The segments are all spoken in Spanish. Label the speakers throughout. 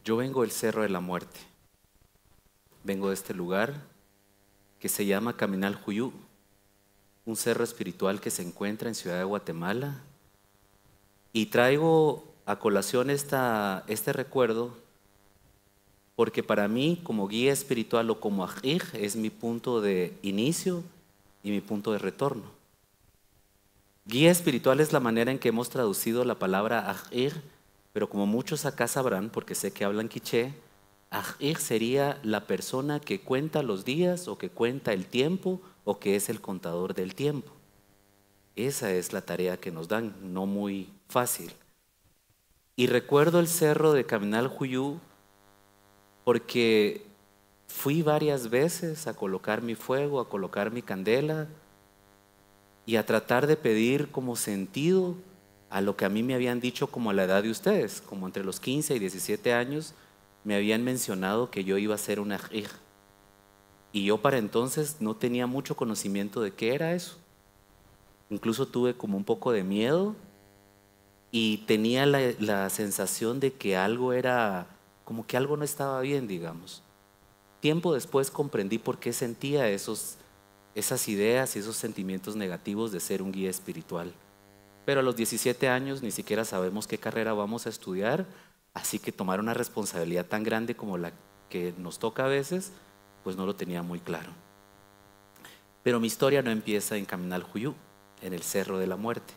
Speaker 1: Yo vengo del Cerro de la Muerte. Vengo de este lugar que se llama Caminal Juyú, un cerro espiritual que se encuentra en Ciudad de Guatemala. Y traigo a colación este recuerdo porque para mí, como guía espiritual o como ajij, es mi punto de inicio y mi punto de retorno. Guía espiritual es la manera en que hemos traducido la palabra ajij, pero como muchos acá sabrán, porque sé que hablan quiché, ajij sería la persona que cuenta los días o que cuenta el tiempo o que es el contador del tiempo. Esa es la tarea que nos dan, no muy fácil. Y recuerdo el cerro de Caminal Juyú porque fui varias veces a colocar mi fuego, a colocar mi candela y a tratar de pedir como sentido a lo que a mí me habían dicho como a la edad de ustedes, como entre los 15 y 17 años, me habían mencionado que yo iba a ser una ajij. Y yo para entonces no tenía mucho conocimiento de qué era eso. Incluso tuve como un poco de miedo y tenía la sensación de que algo era, como que algo no estaba bien, digamos. Tiempo después comprendí por qué sentía esas ideas y esos sentimientos negativos de ser un guía espiritual. Pero a los 17 años ni siquiera sabemos qué carrera vamos a estudiar, así que tomar una responsabilidad tan grande como la que nos toca a veces, pues no lo tenía muy claro. Pero mi historia no empieza en Caminal Juyú, en el Cerro de la Muerte.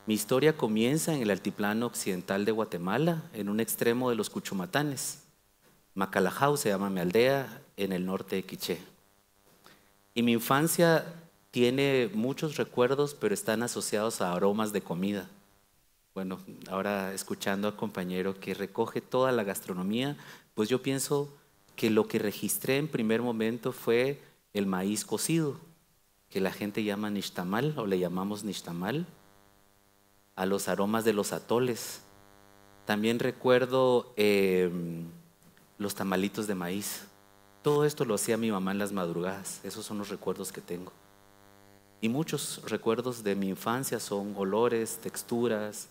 Speaker 1: Mi historia comienza en el altiplano occidental de Guatemala, en un extremo de los Cuchumatanes. Macalajao se llama mi aldea, en el norte de Quiché. Y mi infancia tiene muchos recuerdos, pero están asociados a aromas de comida. Bueno, ahora escuchando al compañero que recoge toda la gastronomía, pues yo pienso que lo que registré en primer momento fue el maíz cocido, que la gente llama nixtamal o le llamamos nixtamal, a los aromas de los atoles. También recuerdo los tamalitos de maíz. Todo esto lo hacía mi mamá en las madrugadas. Esos son los recuerdos que tengo. Y muchos recuerdos de mi infancia son olores, texturas,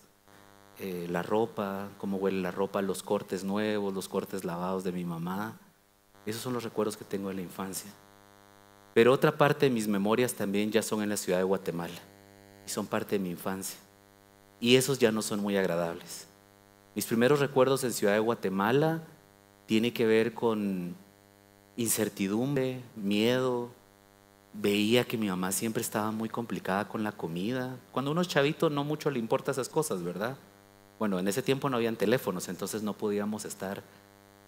Speaker 1: la ropa, cómo huele la ropa, los cortes nuevos, los cortes lavados de mi mamá. Esos son los recuerdos que tengo de la infancia. Pero otra parte de mis memorias también ya son en la ciudad de Guatemala y son parte de mi infancia. Y esos ya no son muy agradables. Mis primeros recuerdos en Ciudad de Guatemala tienen que ver con incertidumbre, miedo. Veía que mi mamá siempre estaba muy complicada con la comida. Cuando uno es chavito no mucho le importa esas cosas, ¿verdad? Bueno, en ese tiempo no habían teléfonos, entonces no podíamos estar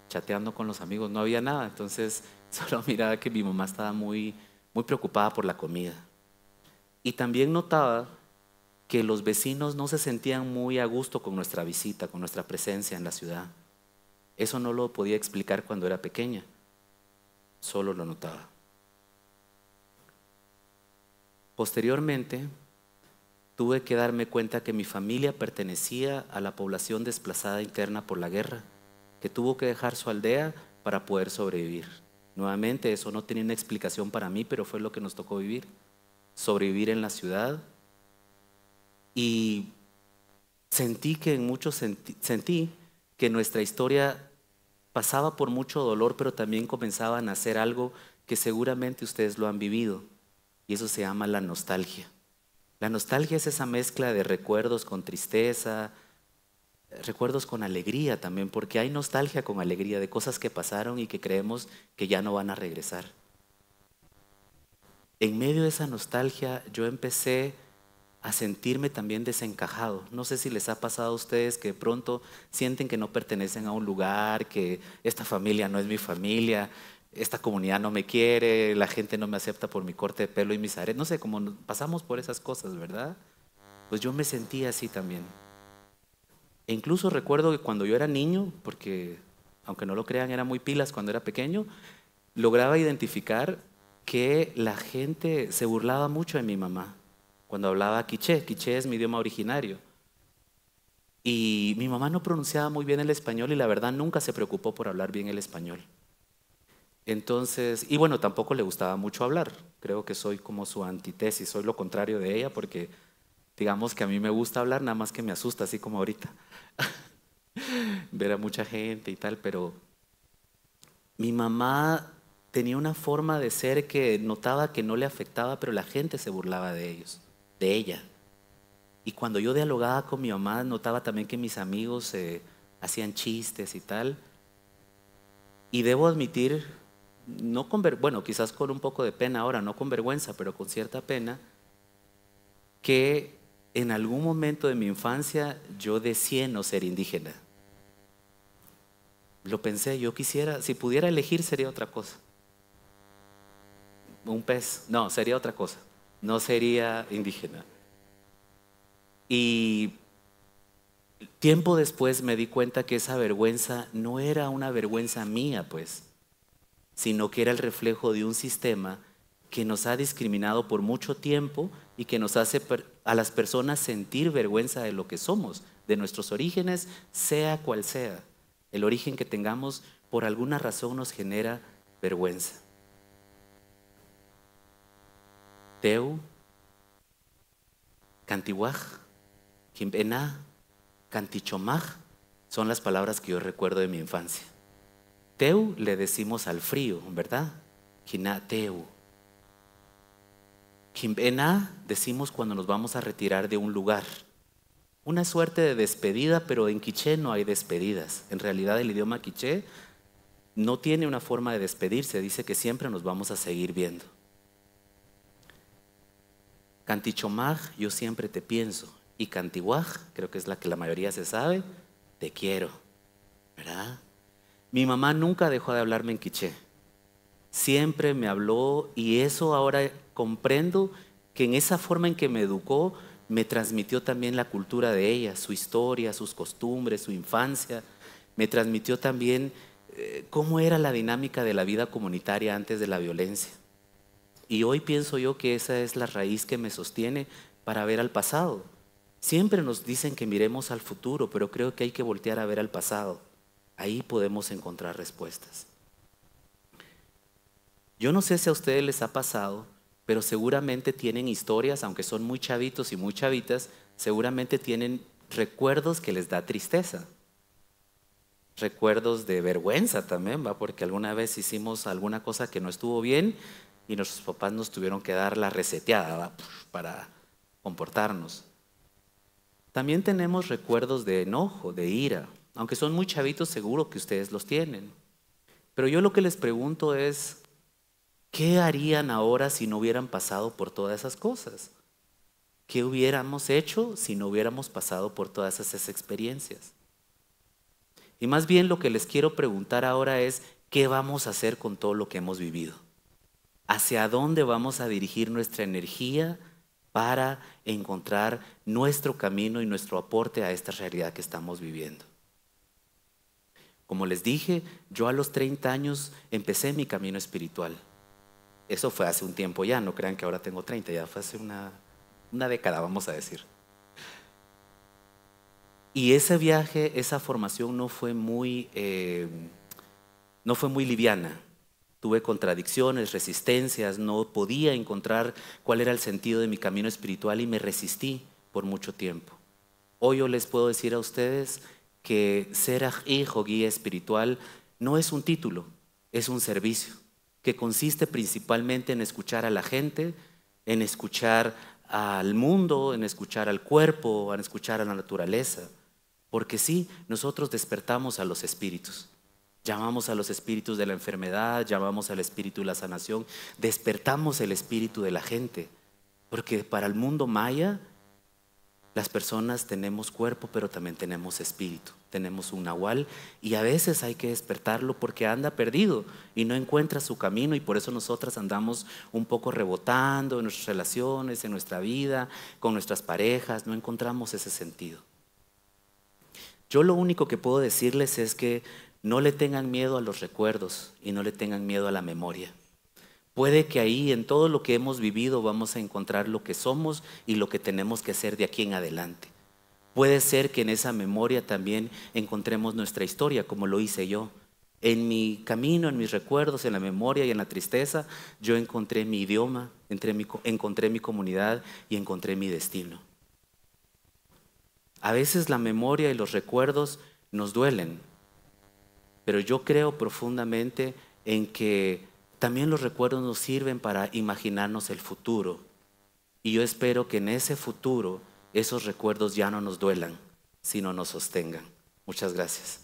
Speaker 1: chateando con los amigos, no había nada. Entonces solo miraba que mi mamá estaba muy preocupada por la comida. Y también notaba que los vecinos no se sentían muy a gusto con nuestra visita, con nuestra presencia en la ciudad. Eso no lo podía explicar cuando era pequeña, solo lo notaba. Posteriormente, tuve que darme cuenta que mi familia pertenecía a la población desplazada interna por la guerra, que tuvo que dejar su aldea para poder sobrevivir. Nuevamente, eso no tenía una explicación para mí, pero fue lo que nos tocó vivir. Sobrevivir en la ciudad. Y sentí que nuestra historia pasaba por mucho dolor, pero también comenzaba a nacer algo que seguramente ustedes lo han vivido, y eso se llama la nostalgia. La nostalgia es esa mezcla de recuerdos con tristeza, recuerdos con alegría también, porque hay nostalgia con alegría de cosas que pasaron y que creemos que ya no van a regresar. En medio de esa nostalgia yo empecé a sentirme también desencajado. No sé si les ha pasado a ustedes que de pronto sienten que no pertenecen a un lugar, que esta familia no es mi familia, esta comunidad no me quiere, la gente no me acepta por mi corte de pelo y mis aretes. No sé, como pasamos por esas cosas, ¿verdad? Pues yo me sentía así también. E incluso recuerdo que cuando yo era niño, porque aunque no lo crean, era muy pilas cuando era pequeño, lograba identificar que la gente se burlaba mucho de mi mamá cuando hablaba quiché. Quiché es mi idioma originario. Y mi mamá no pronunciaba muy bien el español y la verdad nunca se preocupó por hablar bien el español. Entonces, y bueno, tampoco le gustaba mucho hablar. Creo que soy como su antítesis, soy lo contrario de ella porque digamos que a mí me gusta hablar, nada más que me asusta, así como ahorita, ver a mucha gente y tal, pero mi mamá tenía una forma de ser que notaba que no le afectaba, pero la gente se burlaba de ellos, de ella. Y cuando yo dialogaba con mi mamá, notaba también que mis amigos hacían chistes y tal. Y debo admitir, no con bueno, quizás con un poco de pena ahora, no con vergüenza, pero con cierta pena, que en algún momento de mi infancia yo deseé no ser indígena. Lo pensé, yo quisiera, si pudiera elegir sería otra cosa. Un pez, no, sería otra cosa. No sería indígena. Y tiempo después me di cuenta que esa vergüenza no era una vergüenza mía, pues, sino que era el reflejo de un sistema que nos ha discriminado por mucho tiempo y que nos hace a las personas sentir vergüenza de lo que somos, de nuestros orígenes, sea cual sea. El origen que tengamos, por alguna razón nos genera vergüenza. Teu, Cantihuaj, Quimpena, Cantichomaj son las palabras que yo recuerdo de mi infancia. Teu le decimos al frío, ¿verdad? Quina teu. Quimpena decimos cuando nos vamos a retirar de un lugar. Una suerte de despedida, pero en quiché no hay despedidas. En realidad el idioma quiché no tiene una forma de despedirse, dice que siempre nos vamos a seguir viendo. Cantichomaj, yo siempre te pienso. Y Cantihuaj, creo que es la que la mayoría se sabe, te quiero, ¿verdad? Mi mamá nunca dejó de hablarme en quiché. Siempre me habló y eso ahora comprendo que en esa forma en que me educó me transmitió también la cultura de ella, su historia, sus costumbres, su infancia. Me transmitió también cómo era la dinámica de la vida comunitaria antes de la violencia. Y hoy pienso yo que esa es la raíz que me sostiene para ver al pasado. Siempre nos dicen que miremos al futuro, pero creo que hay que voltear a ver al pasado. Ahí podemos encontrar respuestas. Yo no sé si a ustedes les ha pasado, pero seguramente tienen historias, aunque son muy chavitos y muy chavitas, seguramente tienen recuerdos que les da tristeza. Recuerdos de vergüenza también, ¿va? Porque alguna vez hicimos alguna cosa que no estuvo bien y nuestros papás nos tuvieron que dar la reseteada, ¿va? Para comportarnos. También tenemos recuerdos de enojo, de ira, aunque son muy chavitos, seguro que ustedes los tienen. Pero yo lo que les pregunto es, ¿qué harían ahora si no hubieran pasado por todas esas cosas? ¿Qué hubiéramos hecho si no hubiéramos pasado por todas esas experiencias? Y más bien lo que les quiero preguntar ahora es, ¿qué vamos a hacer con todo lo que hemos vivido? ¿Hacia dónde vamos a dirigir nuestra energía para encontrar nuestro camino y nuestro aporte a esta realidad que estamos viviendo? Como les dije, yo a los 30 años empecé mi camino espiritual. Eso fue hace un tiempo ya, no crean que ahora tengo 30, ya fue hace una década, vamos a decir. Y ese viaje, esa formación no fue muy liviana. Tuve contradicciones, resistencias, no podía encontrar cuál era el sentido de mi camino espiritual y me resistí por mucho tiempo. Hoy yo les puedo decir a ustedes que ser hijo guía espiritual no es un título, es un servicio que consiste principalmente en escuchar a la gente, en escuchar al mundo, en escuchar al cuerpo, en escuchar a la naturaleza. Porque sí, nosotros despertamos a los espíritus. Llamamos a los espíritus de la enfermedad, llamamos al espíritu de la sanación, despertamos el espíritu de la gente. Porque para el mundo maya, las personas tenemos cuerpo, pero también tenemos espíritu. Tenemos un nahual y a veces hay que despertarlo porque anda perdido y no encuentra su camino y por eso nosotras andamos un poco rebotando en nuestras relaciones, en nuestra vida, con nuestras parejas, no encontramos ese sentido. Yo lo único que puedo decirles es que no le tengan miedo a los recuerdos y no le tengan miedo a la memoria. Puede que ahí en todo lo que hemos vivido vamos a encontrar lo que somos y lo que tenemos que hacer de aquí en adelante. Puede ser que en esa memoria también encontremos nuestra historia, como lo hice yo. En mi camino, en mis recuerdos, en la memoria y en la tristeza, yo encontré mi idioma, encontré mi comunidad y encontré mi destino. A veces la memoria y los recuerdos nos duelen, pero yo creo profundamente en que también los recuerdos nos sirven para imaginarnos el futuro. Y yo espero que en ese futuro esos recuerdos ya no nos duelan, sino nos sostengan. Muchas gracias.